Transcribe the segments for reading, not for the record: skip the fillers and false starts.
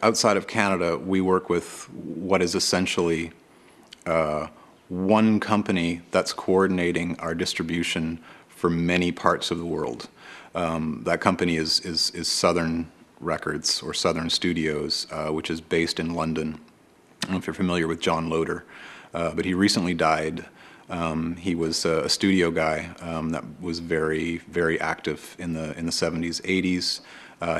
outside of Canada, we work with what is essentially one company that's coordinating our distribution for many parts of the world. That company is Southern Records, or Southern Studios, which is based in London. I don't know if you're familiar with John Loder, but he recently died. He was a studio guy that was very, very active in the 70s, 80s.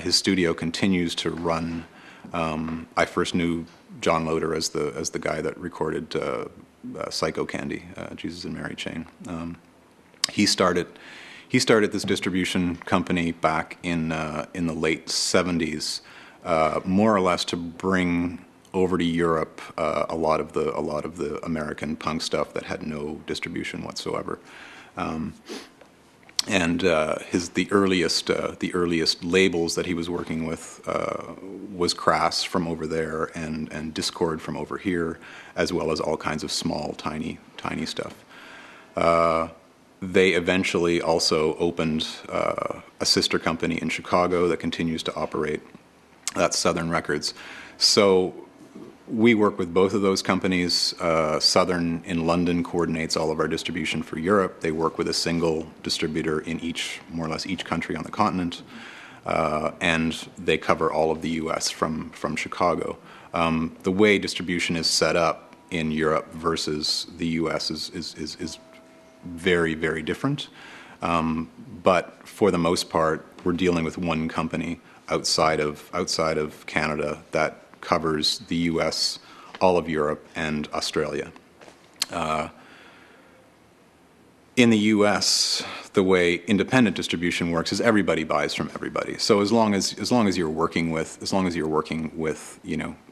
His studio continues to run. I first knew John Loder as the guy that recorded Psycho Candy, Jesus and Mary Chain. He started this distribution company back in the late 70s, more or less to bring over to Europe a lot of the American punk stuff that had no distribution whatsoever. The earliest labels that he was working with was Crass from over there and Discord from over here, as well as all kinds of small, tiny stuff. They eventually also opened a sister company in Chicago that continues to operate. That's Southern Records. So we work with both of those companies. Southern in London coordinates all of our distribution for Europe. They work with a single distributor in more or less each country on the continent. And they cover all of the U.S. from Chicago. The way distribution is set up in Europe versus the U.S. is very, very different. But for the most part, we're dealing with one company outside of Canada that covers the U.S., all of Europe, and Australia. In the U.S., the way independent distribution works is everybody buys from everybody. So as long as you're working with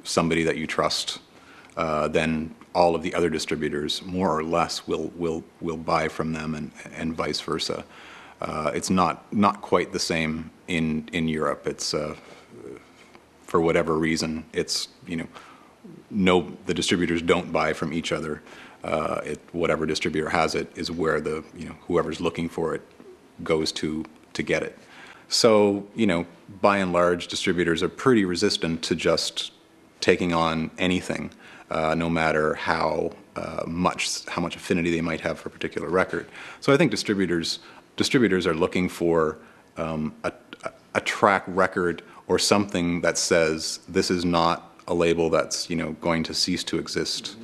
somebody that you trust, then all of the other distributors more or less will buy from them, and vice versa. It's not quite the same in Europe. It's for whatever reason, it's the distributors don't buy from each other. Whatever distributor has it is where whoever's looking for it goes to get it. So by and large, distributors are pretty resistant to just taking on anything, no matter how much affinity they might have for a particular record. So I think distributors are looking for a track record or something that says this is not a label that's going to cease to exist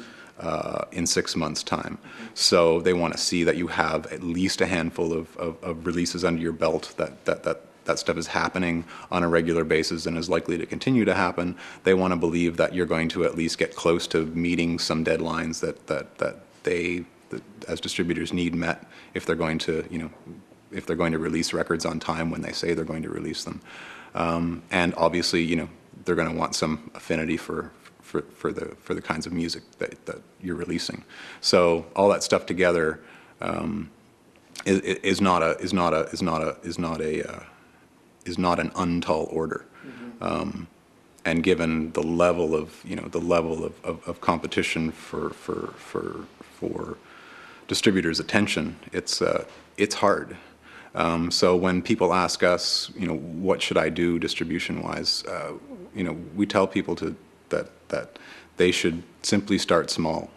in 6 months' time. So they want to see that you have at least a handful of releases under your belt, that stuff is happening on a regular basis and is likely to continue to happen. They want to believe that you're going to at least get close to meeting some deadlines that they as distributors need met if they're going to release records on time when they say they're going to release them. And obviously, they're going to want some affinity for the kinds of music that you're releasing. So all that stuff together is not an untall order. Mm-hmm. And given the level of competition for distributors' attention, it's hard. So when people ask us, what should I do distribution-wise, we tell people that they should simply start small.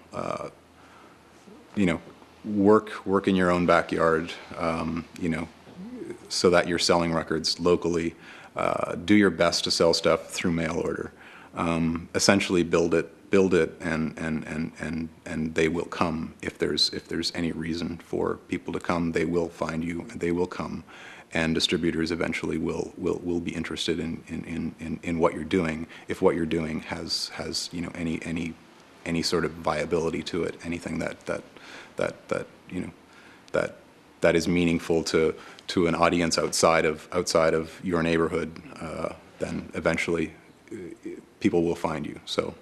Work in your own backyard, so that you're selling records locally. Do your best to sell stuff through mail order. Essentially build it, and they will come. If there's any reason for people to come, they will find you, and they will come. And distributors eventually will be interested in what you're doing, if what you're doing has any sort of viability to it, anything that is meaningful to an audience outside of your neighborhood, then eventually people will find you. So